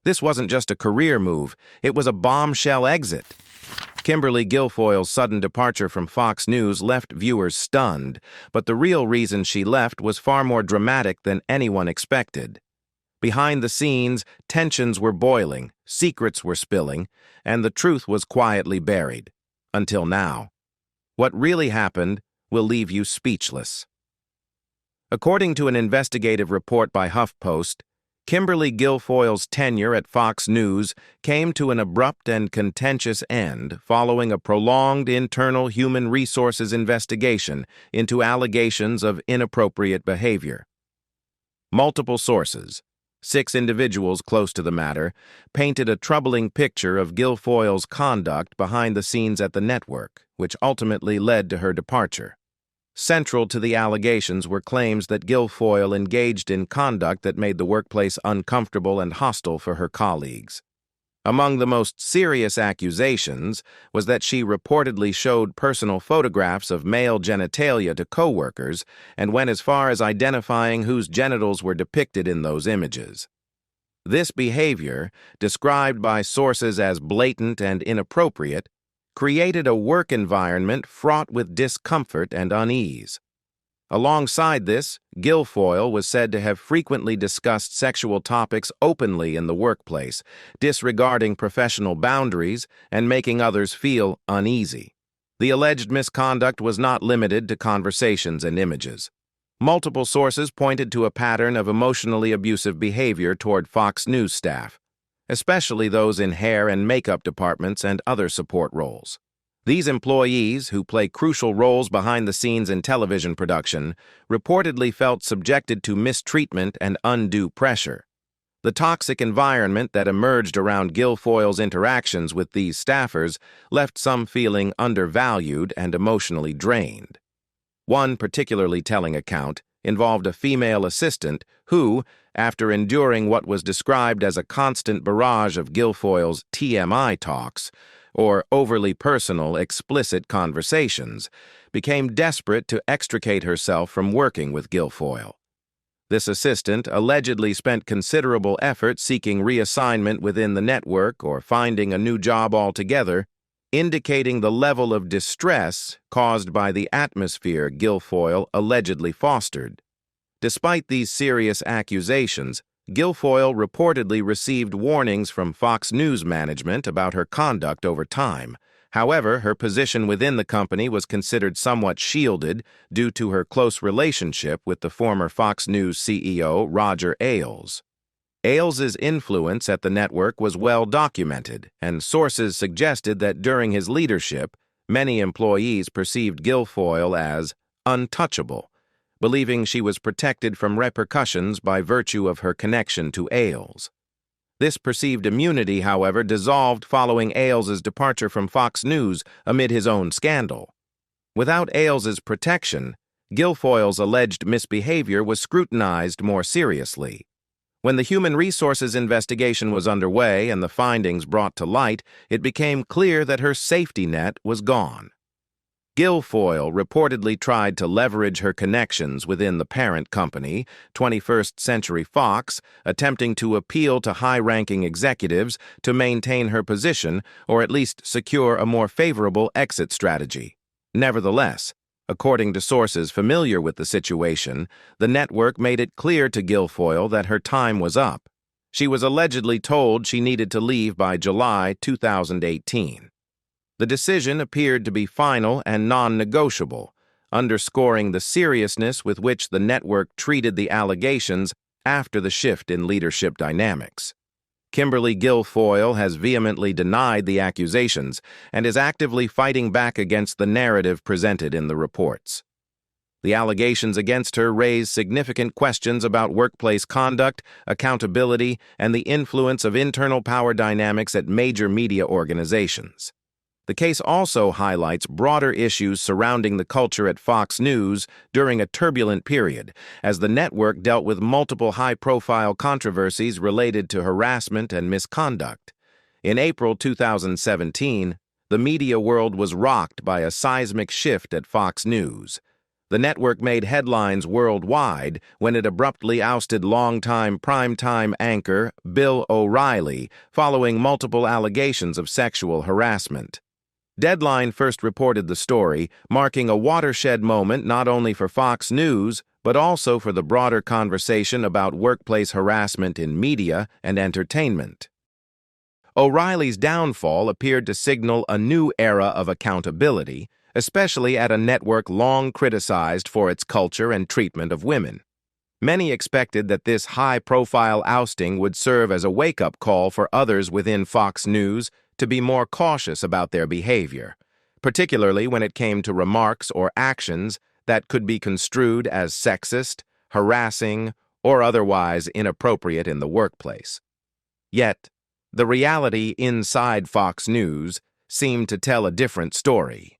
This wasn't just a career move, it was a bombshell exit. Kimberly Guilfoyle's sudden departure from Fox News left viewers stunned, but the real reason she left was far more dramatic than anyone expected. Behind the scenes, tensions were boiling, secrets were spilling, and the truth was quietly buried. Until now. What really happened will leave you speechless. According to an investigative report by HuffPost, Kimberly Guilfoyle's tenure at Fox News came to an abrupt and contentious end following a prolonged internal human resources investigation into allegations of inappropriate behavior. Multiple sources, 6 individuals close to the matter, painted a troubling picture of Guilfoyle's conduct behind the scenes at the network, which ultimately led to her departure. Central to the allegations were claims that Guilfoyle engaged in conduct that made the workplace uncomfortable and hostile for her colleagues. Among the most serious accusations was that she reportedly showed personal photographs of male genitalia to coworkers and went as far as identifying whose genitals were depicted in those images. This behavior, described by sources as blatant and inappropriate, created a work environment fraught with discomfort and unease. Alongside this, Guilfoyle was said to have frequently discussed sexual topics openly in the workplace, disregarding professional boundaries and making others feel uneasy. The alleged misconduct was not limited to conversations and images. Multiple sources pointed to a pattern of emotionally abusive behavior toward Fox News staff, especially those in hair and makeup departments and other support roles. These employees, who play crucial roles behind the scenes in television production, reportedly felt subjected to mistreatment and undue pressure. The toxic environment that emerged around Guilfoyle's interactions with these staffers left some feeling undervalued and emotionally drained. One particularly telling account involved a female assistant who, after enduring what was described as a constant barrage of Guilfoyle's TMI talks, or overly personal, explicit conversations, became desperate to extricate herself from working with Guilfoyle. This assistant allegedly spent considerable effort seeking reassignment within the network or finding a new job altogether, indicating the level of distress caused by the atmosphere Guilfoyle allegedly fostered. Despite these serious accusations, Guilfoyle reportedly received warnings from Fox News management about her conduct over time. However, her position within the company was considered somewhat shielded due to her close relationship with the former Fox News CEO, Roger Ailes. Ailes's influence at the network was well documented, and sources suggested that during his leadership, many employees perceived Guilfoyle as untouchable, believing she was protected from repercussions by virtue of her connection to Ailes. This perceived immunity, however, dissolved following Ailes's departure from Fox News amid his own scandal. Without Ailes's protection, Guilfoyle's alleged misbehavior was scrutinized more seriously. When the human resources investigation was underway and the findings brought to light, it became clear that her safety net was gone. Guilfoyle reportedly tried to leverage her connections within the parent company, 21st Century Fox, attempting to appeal to high-ranking executives to maintain her position or at least secure a more favorable exit strategy. Nevertheless, according to sources familiar with the situation, the network made it clear to Guilfoyle that her time was up. She was allegedly told she needed to leave by July 2018. The decision appeared to be final and non-negotiable, underscoring the seriousness with which the network treated the allegations after the shift in leadership dynamics. Kimberly Guilfoyle has vehemently denied the accusations and is actively fighting back against the narrative presented in the reports. The allegations against her raise significant questions about workplace conduct, accountability, and the influence of internal power dynamics at major media organizations. The case also highlights broader issues surrounding the culture at Fox News during a turbulent period, as the network dealt with multiple high-profile controversies related to harassment and misconduct. In April 2017, the media world was rocked by a seismic shift at Fox News. The network made headlines worldwide when it abruptly ousted longtime primetime anchor Bill O'Reilly following multiple allegations of sexual harassment. Deadline first reported the story, marking a watershed moment not only for Fox News, but also for the broader conversation about workplace harassment in media and entertainment. O'Reilly's downfall appeared to signal a new era of accountability, especially at a network long criticized for its culture and treatment of women. Many expected that this high-profile ousting would serve as a wake-up call for others within Fox News to be more cautious about their behavior, particularly when it came to remarks or actions that could be construed as sexist, harassing, or otherwise inappropriate in the workplace. Yet, the reality inside Fox News seemed to tell a different story.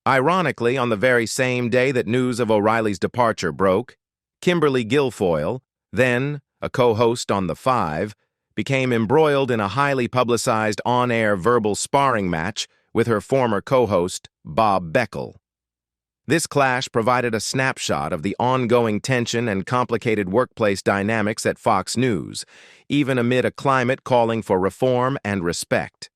Ironically, on the very same day that news of O'Reilly's departure broke, Kimberly Guilfoyle, then a co-host on The Five, became embroiled in a highly publicized on-air verbal sparring match with her former co-host, Bob Beckel. This clash provided a snapshot of the ongoing tension and complicated workplace dynamics at Fox News, even amid a climate calling for reform and respect.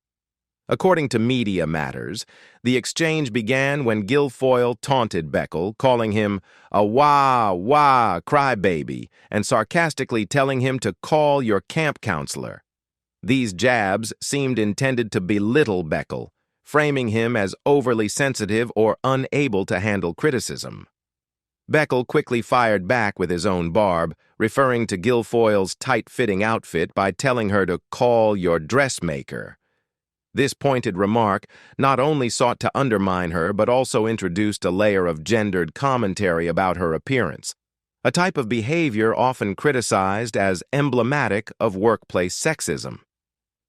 According to Media Matters, the exchange began when Guilfoyle taunted Beckel, calling him a wah-wah crybaby and sarcastically telling him to call your camp counselor. These jabs seemed intended to belittle Beckel, framing him as overly sensitive or unable to handle criticism. Beckel quickly fired back with his own barb, referring to Guilfoyle's tight-fitting outfit by telling her to call your dressmaker. This pointed remark not only sought to undermine her but also introduced a layer of gendered commentary about her appearance, a type of behavior often criticized as emblematic of workplace sexism.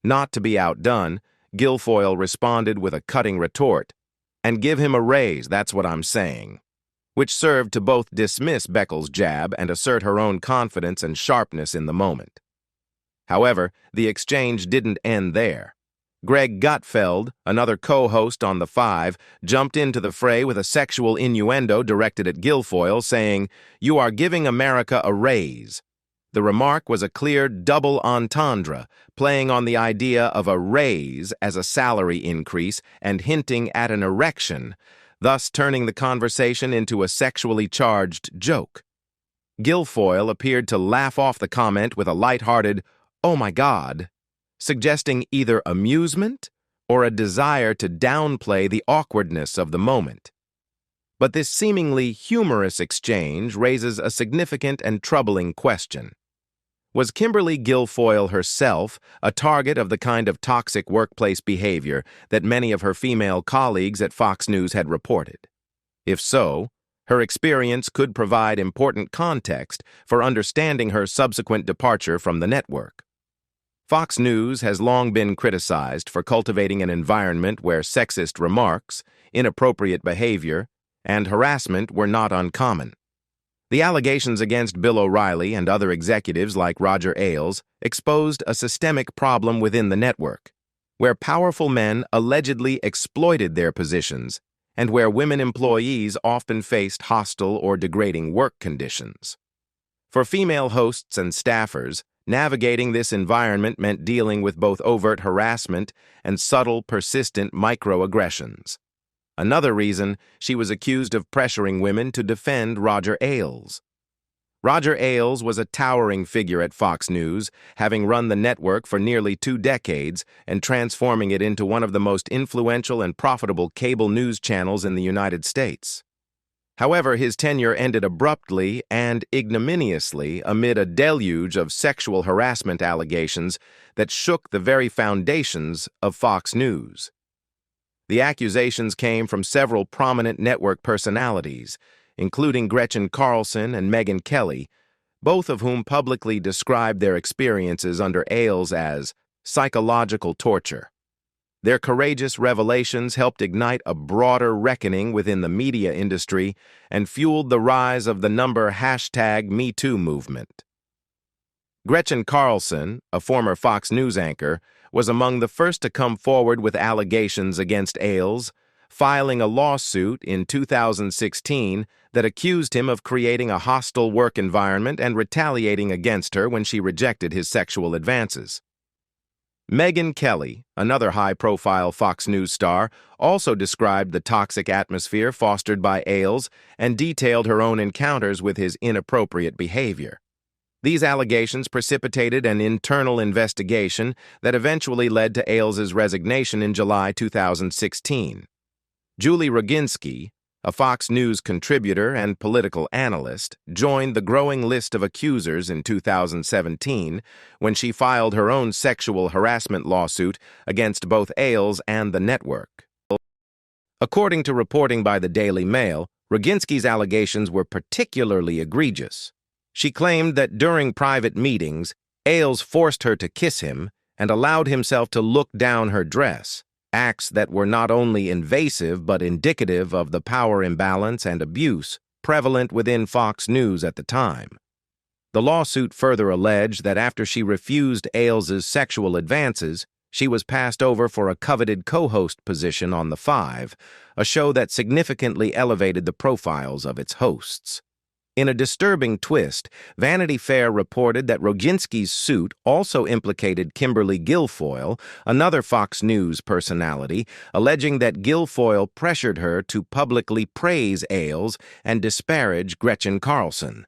Not to be outdone, Guilfoyle responded with a cutting retort, "And give him a raise, that's what I'm saying," which served to both dismiss Beckel's jab and assert her own confidence and sharpness in the moment. However, the exchange didn't end there. Greg Gutfeld, another co-host on The Five, jumped into the fray with a sexual innuendo directed at Guilfoyle, saying, "You are giving America a raise." The remark was a clear double entendre, playing on the idea of a raise as a salary increase and hinting at an erection, thus turning the conversation into a sexually charged joke. Guilfoyle appeared to laugh off the comment with a light-hearted, "Oh my God," suggesting either amusement or a desire to downplay the awkwardness of the moment. But this seemingly humorous exchange raises a significant and troubling question. Was Kimberly Guilfoyle herself a target of the kind of toxic workplace behavior that many of her female colleagues at Fox News had reported? If so, her experience could provide important context for understanding her subsequent departure from the network. Fox News has long been criticized for cultivating an environment where sexist remarks, inappropriate behavior, and harassment were not uncommon. The allegations against Bill O'Reilly and other executives like Roger Ailes exposed a systemic problem within the network, where powerful men allegedly exploited their positions and where women employees often faced hostile or degrading work conditions. For female hosts and staffers, navigating this environment meant dealing with both overt harassment and subtle, persistent microaggressions. Another reason, she was accused of pressuring women to defend Roger Ailes. Roger Ailes was a towering figure at Fox News, having run the network for nearly 2 decades and transforming it into one of the most influential and profitable cable news channels in the United States. However, his tenure ended abruptly and ignominiously amid a deluge of sexual harassment allegations that shook the very foundations of Fox News. The accusations came from several prominent network personalities, including Gretchen Carlson and Megyn Kelly, both of whom publicly described their experiences under Ailes as psychological torture. Their courageous revelations helped ignite a broader reckoning within the media industry and fueled the rise of the #MeToo movement. Gretchen Carlson, a former Fox News anchor, was among the first to come forward with allegations against Ailes, filing a lawsuit in 2016 that accused him of creating a hostile work environment and retaliating against her when she rejected his sexual advances. Megyn Kelly, another high-profile Fox News star, also described the toxic atmosphere fostered by Ailes and detailed her own encounters with his inappropriate behavior. These allegations precipitated an internal investigation that eventually led to Ailes' resignation in July 2016. Julie Roginski, a Fox News contributor and political analyst, joined the growing list of accusers in 2017 when she filed her own sexual harassment lawsuit against both Ailes and the network. According to reporting by the Daily Mail, Roginski's allegations were particularly egregious. She claimed that during private meetings, Ailes forced her to kiss him and allowed himself to look down her dress, acts that were not only invasive but indicative of the power imbalance and abuse prevalent within Fox News at the time. The lawsuit further alleged that after she refused Ailes' sexual advances, she was passed over for a coveted co-host position on The Five, a show that significantly elevated the profiles of its hosts. In a disturbing twist, Vanity Fair reported that Roginski's suit also implicated Kimberly Guilfoyle, another Fox News personality, alleging that Guilfoyle pressured her to publicly praise Ailes and disparage Gretchen Carlson.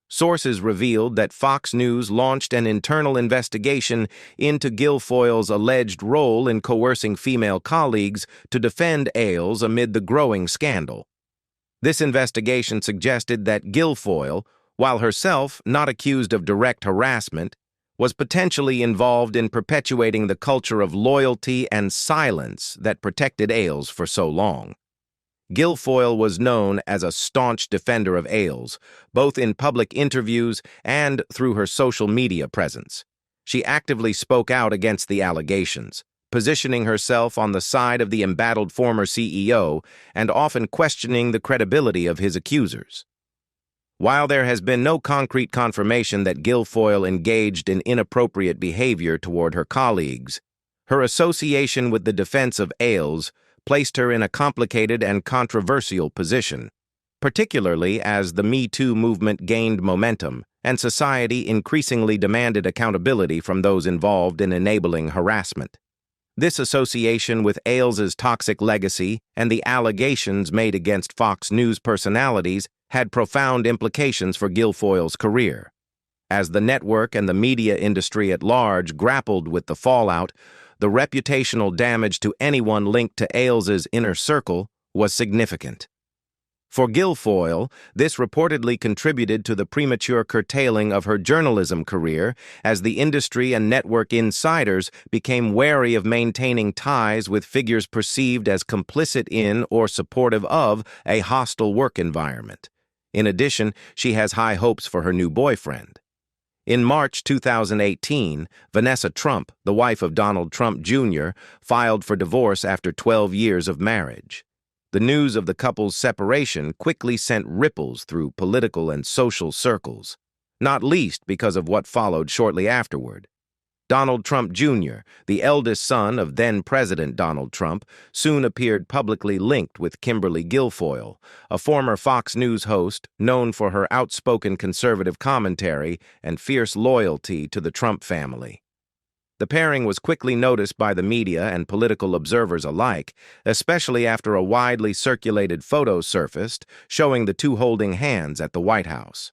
Sources revealed that Fox News launched an internal investigation into Guilfoyle's alleged role in coercing female colleagues to defend Ailes amid the growing scandal. This investigation suggested that Guilfoyle, while herself not accused of direct harassment, was potentially involved in perpetuating the culture of loyalty and silence that protected Ailes for so long. Guilfoyle was known as a staunch defender of Ailes, both in public interviews and through her social media presence. She actively spoke out against the allegations, positioning herself on the side of the embattled former CEO and often questioning the credibility of his accusers. While there has been no concrete confirmation that Guilfoyle engaged in inappropriate behavior toward her colleagues, her association with the defense of Ailes placed her in a complicated and controversial position, particularly as the Me Too movement gained momentum and society increasingly demanded accountability from those involved in enabling harassment. This association with Ailes' toxic legacy and the allegations made against Fox News personalities had profound implications for Guilfoyle's career. As the network and the media industry at large grappled with the fallout, the reputational damage to anyone linked to Ailes' inner circle was significant. For Guilfoyle, this reportedly contributed to the premature curtailing of her journalism career as the industry and network insiders became wary of maintaining ties with figures perceived as complicit in or supportive of a hostile work environment. In addition, she has high hopes for her new boyfriend. In March 2018, Vanessa Trump, the wife of Donald Trump Jr., filed for divorce after 12 years of marriage. The news of the couple's separation quickly sent ripples through political and social circles, not least because of what followed shortly afterward. Donald Trump Jr., the eldest son of then-President Donald Trump, soon appeared publicly linked with Kimberly Guilfoyle, a former Fox News host known for her outspoken conservative commentary and fierce loyalty to the Trump family. The pairing was quickly noticed by the media and political observers alike, especially after a widely circulated photo surfaced showing the two holding hands at the White House.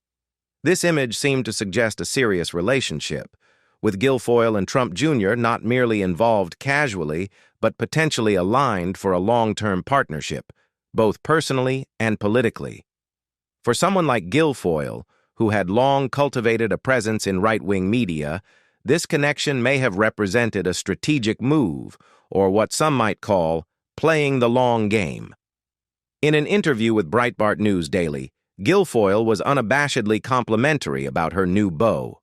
This image seemed to suggest a serious relationship, with Guilfoyle and Trump Jr. not merely involved casually, but potentially aligned for a long-term partnership, both personally and politically. For someone like Guilfoyle, who had long cultivated a presence in right-wing media, this connection may have represented a strategic move, or what some might call playing the long game. In an interview with Breitbart News Daily, Guilfoyle was unabashedly complimentary about her new beau.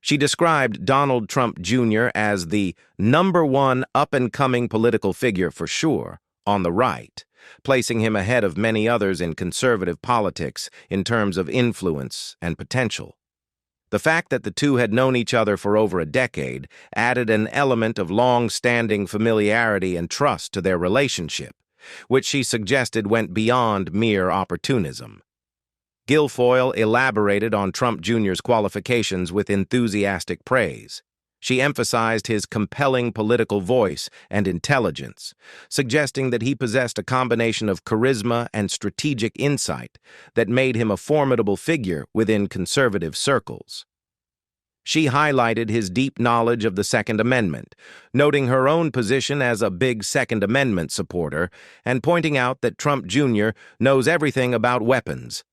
She described Donald Trump Jr. as the #1 up-and-coming political figure for sure, on the right, placing him ahead of many others in conservative politics in terms of influence and potential. The fact that the two had known each other for over a decade added an element of long-standing familiarity and trust to their relationship, which she suggested went beyond mere opportunism. Guilfoyle elaborated on Trump Jr.'s qualifications with enthusiastic praise. She emphasized his compelling political voice and intelligence, suggesting that he possessed a combination of charisma and strategic insight that made him a formidable figure within conservative circles. She highlighted his deep knowledge of the Second Amendment, noting her own position as a big Second Amendment supporter and pointing out that Trump Jr. knows everything about weapons.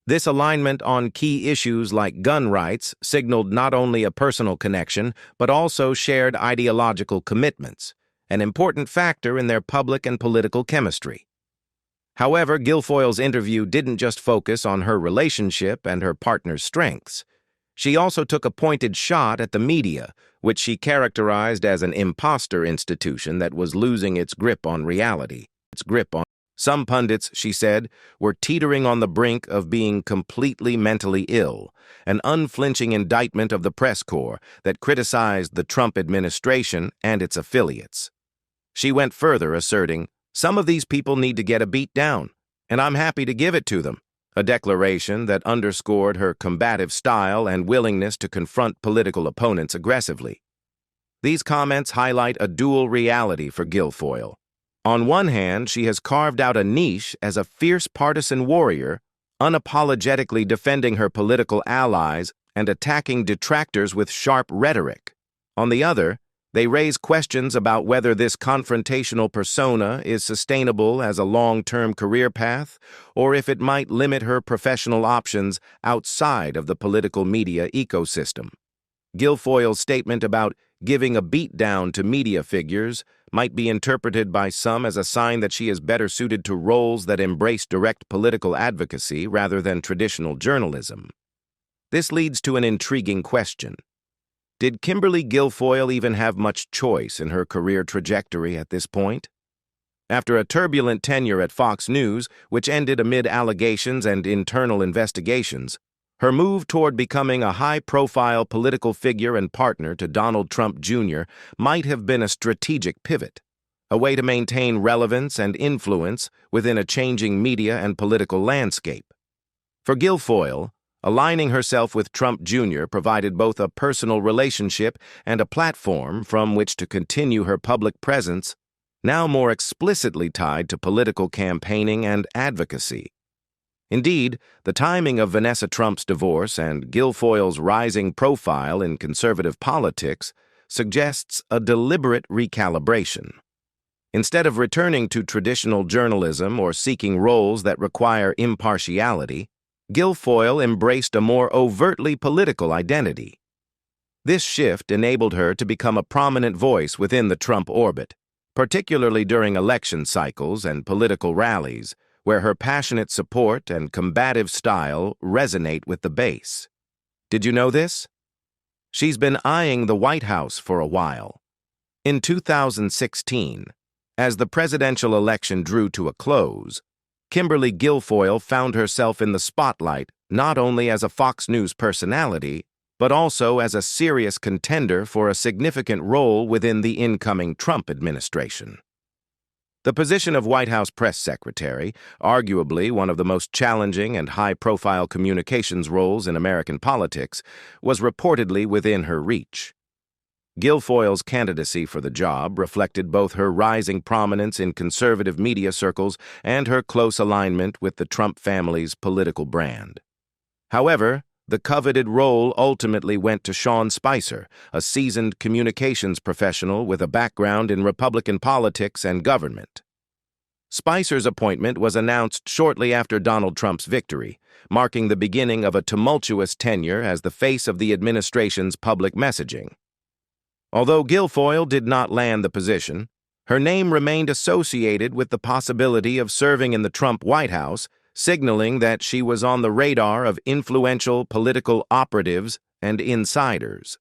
This alignment on key issues like gun rights signaled not only a personal connection, but also shared ideological commitments, an important factor in their public and political chemistry. However, Guilfoyle's interview didn't just focus on her relationship and her partner's strengths. She also took a pointed shot at the media, which she characterized as an imposter institution that was losing its grip on reality. Some pundits, she said, were teetering on the brink of being completely mentally ill, an unflinching indictment of the press corps that criticized the Trump administration and its affiliates. She went further, asserting, "Some of these people need to get a beat down, and I'm happy to give it to them," a declaration that underscored her combative style and willingness to confront political opponents aggressively. These comments highlight a dual reality for Guilfoyle. On one hand, she has carved out a niche as a fierce partisan warrior, unapologetically defending her political allies and attacking detractors with sharp rhetoric. On the other, they raise questions about whether this confrontational persona is sustainable as a long-term career path, or if it might limit her professional options outside of the political media ecosystem. Guilfoyle's statement about giving a beatdown to media figures might be interpreted by some as a sign that she is better suited to roles that embrace direct political advocacy rather than traditional journalism. This leads to an intriguing question. Did Kimberly Guilfoyle even have much choice in her career trajectory at this point? After a turbulent tenure at Fox News, which ended amid allegations and internal investigations, her move toward becoming a high-profile political figure and partner to Donald Trump Jr. might have been a strategic pivot, a way to maintain relevance and influence within a changing media and political landscape. For Guilfoyle, aligning herself with Trump Jr. provided both a personal relationship and a platform from which to continue her public presence, now more explicitly tied to political campaigning and advocacy. Indeed, the timing of Vanessa Trump's divorce and Guilfoyle's rising profile in conservative politics suggests a deliberate recalibration. Instead of returning to traditional journalism or seeking roles that require impartiality, Guilfoyle embraced a more overtly political identity. This shift enabled her to become a prominent voice within the Trump orbit, particularly during election cycles and political rallies, where her passionate support and combative style resonate with the base. Did you know this? She's been eyeing the White House for a while. In 2016, as the presidential election drew to a close, Kimberly Guilfoyle found herself in the spotlight not only as a Fox News personality, but also as a serious contender for a significant role within the incoming Trump administration. The position of White House press secretary, arguably one of the most challenging and high-profile communications roles in American politics, was reportedly within her reach. Guilfoyle's candidacy for the job reflected both her rising prominence in conservative media circles and her close alignment with the Trump family's political brand. However, the coveted role ultimately went to Sean Spicer, a seasoned communications professional with a background in Republican politics and government. Spicer's appointment was announced shortly after Donald Trump's victory, marking the beginning of a tumultuous tenure as the face of the administration's public messaging. Although Guilfoyle did not land the position, her name remained associated with the possibility of serving in the Trump White House, signaling that she was on the radar of influential political operatives and insiders.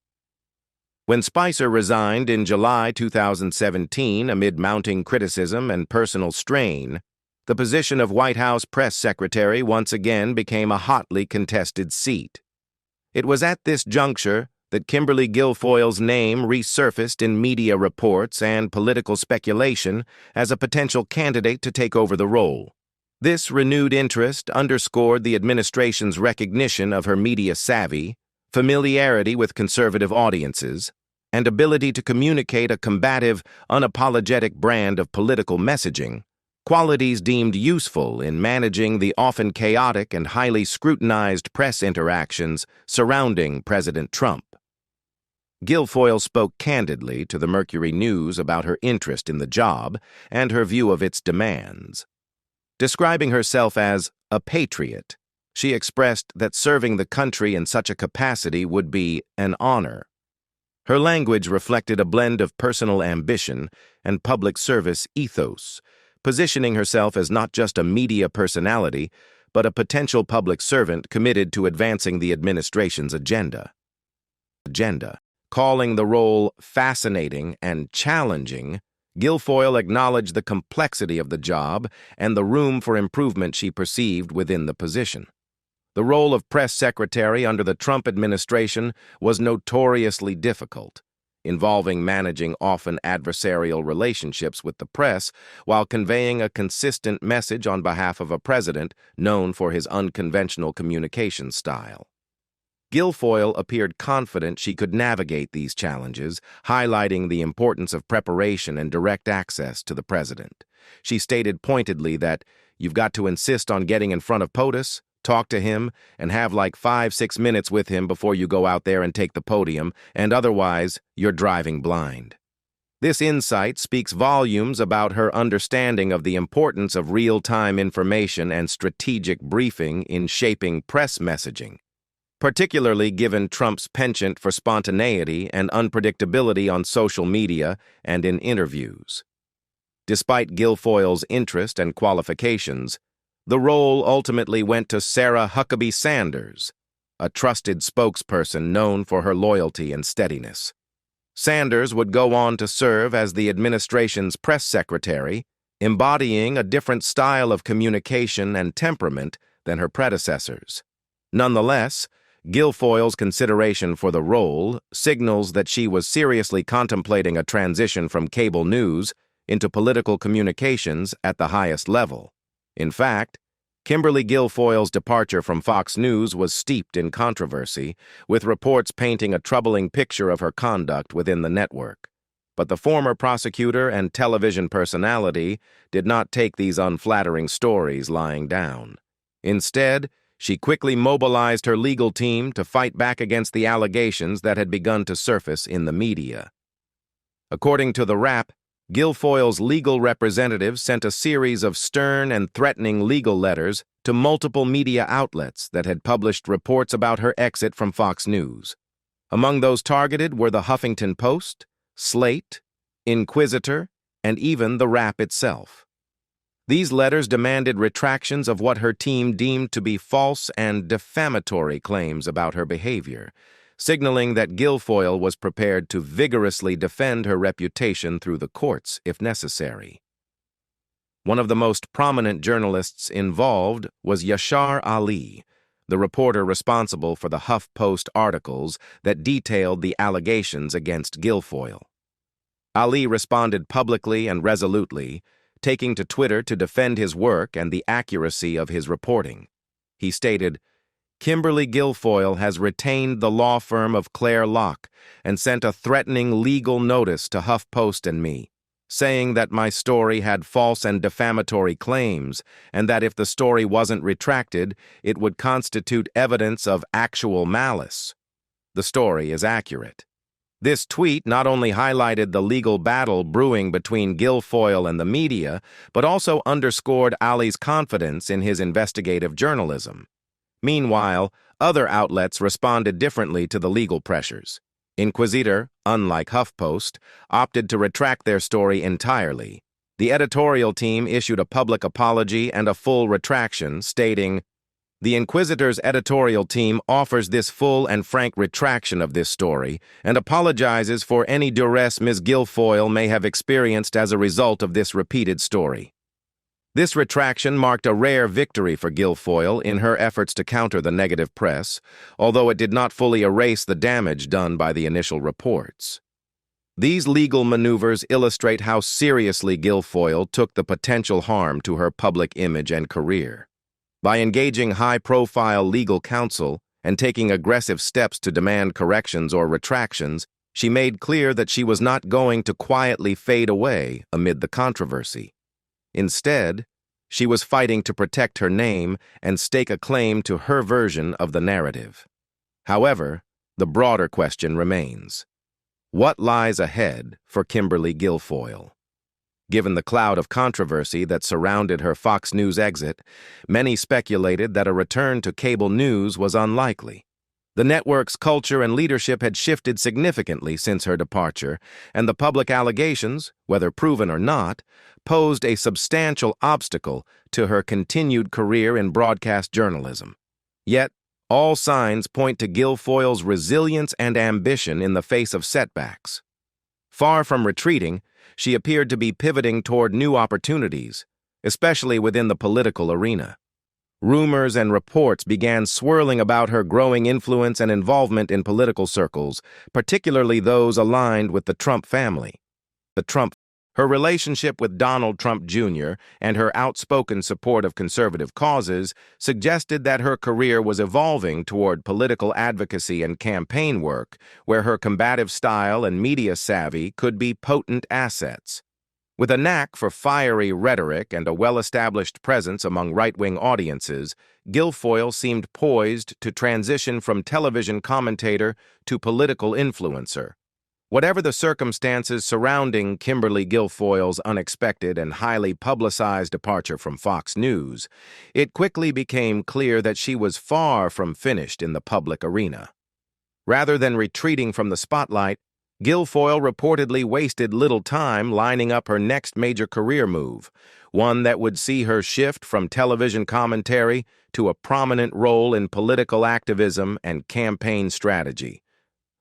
When Spicer resigned in July 2017 amid mounting criticism and personal strain, the position of White House press secretary once again became a hotly contested seat. It was at this juncture that Kimberly Guilfoyle's name resurfaced in media reports and political speculation as a potential candidate to take over the role. This renewed interest underscored the administration's recognition of her media savvy, familiarity with conservative audiences, and ability to communicate a combative, unapologetic brand of political messaging, qualities deemed useful in managing the often chaotic and highly scrutinized press interactions surrounding President Trump. Guilfoyle spoke candidly to the Mercury News about her interest in the job and her view of its demands. Describing herself as a patriot, she expressed that serving the country in such a capacity would be an honor. Her language reflected a blend of personal ambition and public service ethos, positioning herself as not just a media personality, but a potential public servant committed to advancing the administration's agenda. Calling the role fascinating and challenging, Guilfoyle acknowledged the complexity of the job and the room for improvement she perceived within the position. The role of press secretary under the Trump administration was notoriously difficult, involving managing often adversarial relationships with the press while conveying a consistent message on behalf of a president known for his unconventional communication style. Guilfoyle appeared confident she could navigate these challenges, highlighting the importance of preparation and direct access to the president. She stated pointedly that you've got to insist on getting in front of POTUS, talk to him, and have like 5-6 minutes with him before you go out there and take the podium, and otherwise, you're driving blind. This insight speaks volumes about her understanding of the importance of real-time information and strategic briefing in shaping press messaging, particularly given Trump's penchant for spontaneity and unpredictability on social media and in interviews. Despite Guilfoyle's interest and qualifications, the role ultimately went to Sarah Huckabee Sanders, a trusted spokesperson known for her loyalty and steadiness. Sanders would go on to serve as the administration's press secretary, embodying a different style of communication and temperament than her predecessors. Nonetheless, Guilfoyle's consideration for the role signals that she was seriously contemplating a transition from cable news into political communications at the highest level. In fact, Kimberly Guilfoyle's departure from Fox News was steeped in controversy, with reports painting a troubling picture of her conduct within the network. But the former prosecutor and television personality did not take these unflattering stories lying down. Instead, she quickly mobilized her legal team to fight back against the allegations that had begun to surface in the media. According to the Wrap, Guilfoyle's legal representatives sent a series of stern and threatening legal letters to multiple media outlets that had published reports about her exit from Fox News. Among those targeted were the Huffington Post, Slate, Inquisitor, and even the Wrap itself. These letters demanded retractions of what her team deemed to be false and defamatory claims about her behavior, signaling that Guilfoyle was prepared to vigorously defend her reputation through the courts if necessary. One of the most prominent journalists involved was Yashar Ali, the reporter responsible for the HuffPost articles that detailed the allegations against Guilfoyle. Ali responded publicly and resolutely, taking to Twitter to defend his work and the accuracy of his reporting. He stated, "Kimberly Guilfoyle has retained the law firm of Claire Locke and sent a threatening legal notice to HuffPost and me, saying that my story had false and defamatory claims and that if the story wasn't retracted, it would constitute evidence of actual malice. The story is accurate." This tweet not only highlighted the legal battle brewing between Guilfoyle and the media, but also underscored Ali's confidence in his investigative journalism. Meanwhile, other outlets responded differently to the legal pressures. Inquisitor, unlike HuffPost, opted to retract their story entirely. The editorial team issued a public apology and a full retraction, stating, "The Inquisitor's editorial team offers this full and frank retraction of this story and apologizes for any duress Ms. Guilfoyle may have experienced as a result of this repeated story." This retraction marked a rare victory for Guilfoyle in her efforts to counter the negative press, although it did not fully erase the damage done by the initial reports. These legal maneuvers illustrate how seriously Guilfoyle took the potential harm to her public image and career. By engaging high-profile legal counsel and taking aggressive steps to demand corrections or retractions, she made clear that she was not going to quietly fade away amid the controversy. Instead, she was fighting to protect her name and stake a claim to her version of the narrative. However, the broader question remains: what lies ahead for Kimberly Guilfoyle? Given the cloud of controversy that surrounded her Fox News exit, many speculated that a return to cable news was unlikely. The network's culture and leadership had shifted significantly since her departure, and the public allegations, whether proven or not, posed a substantial obstacle to her continued career in broadcast journalism. Yet, all signs point to Guilfoyle's resilience and ambition in the face of setbacks. Far from retreating, she appeared to be pivoting toward new opportunities, especially within the political arena. Rumors and reports began swirling about her growing influence and involvement in political circles, particularly those aligned with the Trump family. Her relationship with Donald Trump Jr. and her outspoken support of conservative causes suggested that her career was evolving toward political advocacy and campaign work, where her combative style and media savvy could be potent assets. With a knack for fiery rhetoric and a well-established presence among right-wing audiences, Guilfoyle seemed poised to transition from television commentator to political influencer. Whatever the circumstances surrounding Kimberly Guilfoyle's unexpected and highly publicized departure from Fox News, it quickly became clear that she was far from finished in the public arena. Rather than retreating from the spotlight, Guilfoyle reportedly wasted little time lining up her next major career move, one that would see her shift from television commentary to a prominent role in political activism and campaign strategy.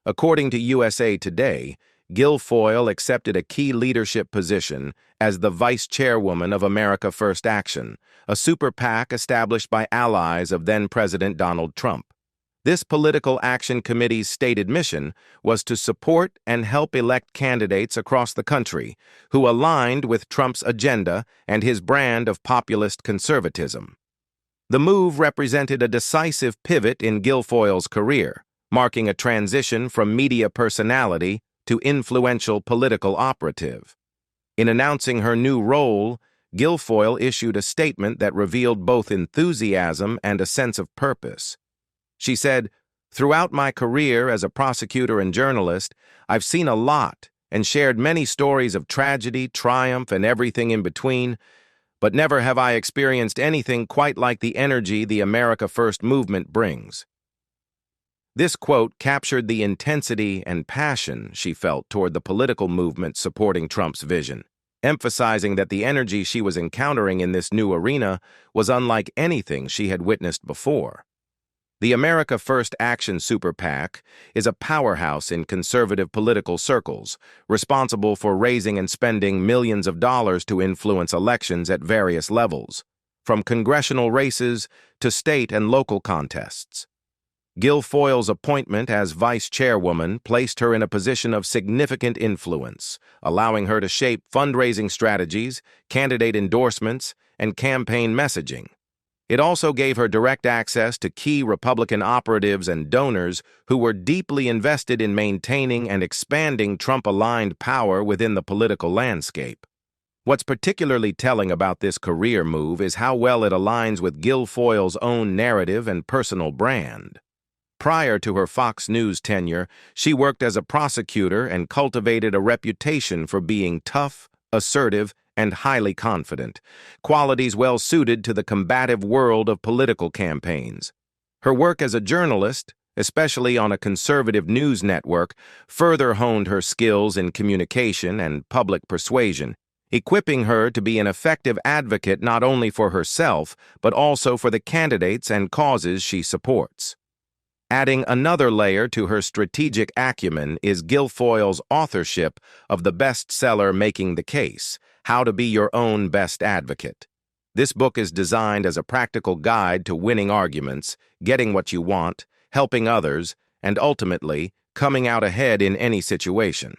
According to USA Today, Guilfoyle accepted a key leadership position as the vice chairwoman of America First Action, a super PAC established by allies of then-President Donald Trump. This political action committee's stated mission was to support and help elect candidates across the country who aligned with Trump's agenda and his brand of populist conservatism. The move represented a decisive pivot in Guilfoyle's career, marking a transition from media personality to influential political operative. In announcing her new role, Guilfoyle issued a statement that revealed both enthusiasm and a sense of purpose. She said, "Throughout my career as a prosecutor and journalist, I've seen a lot and shared many stories of tragedy, triumph, and everything in between, but never have I experienced anything quite like the energy the America First movement brings." This quote captured the intensity and passion she felt toward the political movement supporting Trump's vision, emphasizing that the energy she was encountering in this new arena was unlike anything she had witnessed before. The America First Action Super PAC is a powerhouse in conservative political circles, responsible for raising and spending millions of dollars to influence elections at various levels, from congressional races to state and local contests. Guilfoyle's appointment as vice chairwoman placed her in a position of significant influence, allowing her to shape fundraising strategies, candidate endorsements, and campaign messaging. It also gave her direct access to key Republican operatives and donors who were deeply invested in maintaining and expanding Trump-aligned power within the political landscape. What's particularly telling about this career move is how well it aligns with Guilfoyle's own narrative and personal brand. Prior to her Fox News tenure, she worked as a prosecutor and cultivated a reputation for being tough, assertive, and highly confident, qualities well suited to the combative world of political campaigns. Her work as a journalist, especially on a conservative news network, further honed her skills in communication and public persuasion, equipping her to be an effective advocate not only for herself, but also for the candidates and causes she supports. Adding another layer to her strategic acumen is Guilfoyle's authorship of the bestseller Making the Case: How to Be Your Own Best Advocate. This book is designed as a practical guide to winning arguments, getting what you want, helping others, and ultimately, coming out ahead in any situation.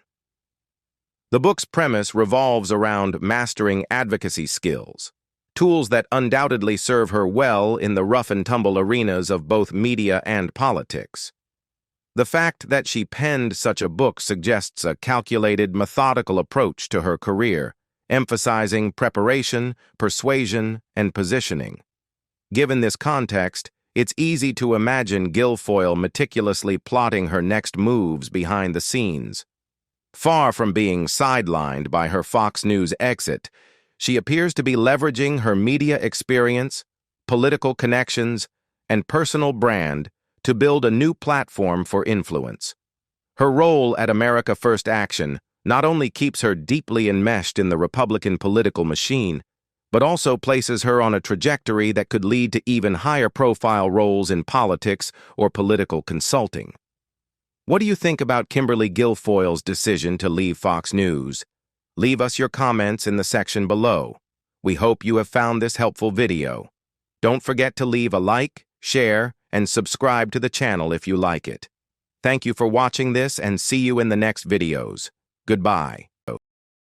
The book's premise revolves around mastering advocacy skills, tools that undoubtedly serve her well in the rough-and-tumble arenas of both media and politics. The fact that she penned such a book suggests a calculated, methodical approach to her career, emphasizing preparation, persuasion, and positioning. Given this context, it's easy to imagine Guilfoyle meticulously plotting her next moves behind the scenes. Far from being sidelined by her Fox News exit, she appears to be leveraging her media experience, political connections, and personal brand to build a new platform for influence. Her role at America First Action not only keeps her deeply enmeshed in the Republican political machine, but also places her on a trajectory that could lead to even higher-profile roles in politics or political consulting. What do you think about Kimberly Guilfoyle's decision to leave Fox News? Leave us your comments in the section below. We hope you have found this helpful video. Don't forget to leave a like, share, and subscribe to the channel if you like it. Thank you for watching this and see you in the next videos. Goodbye.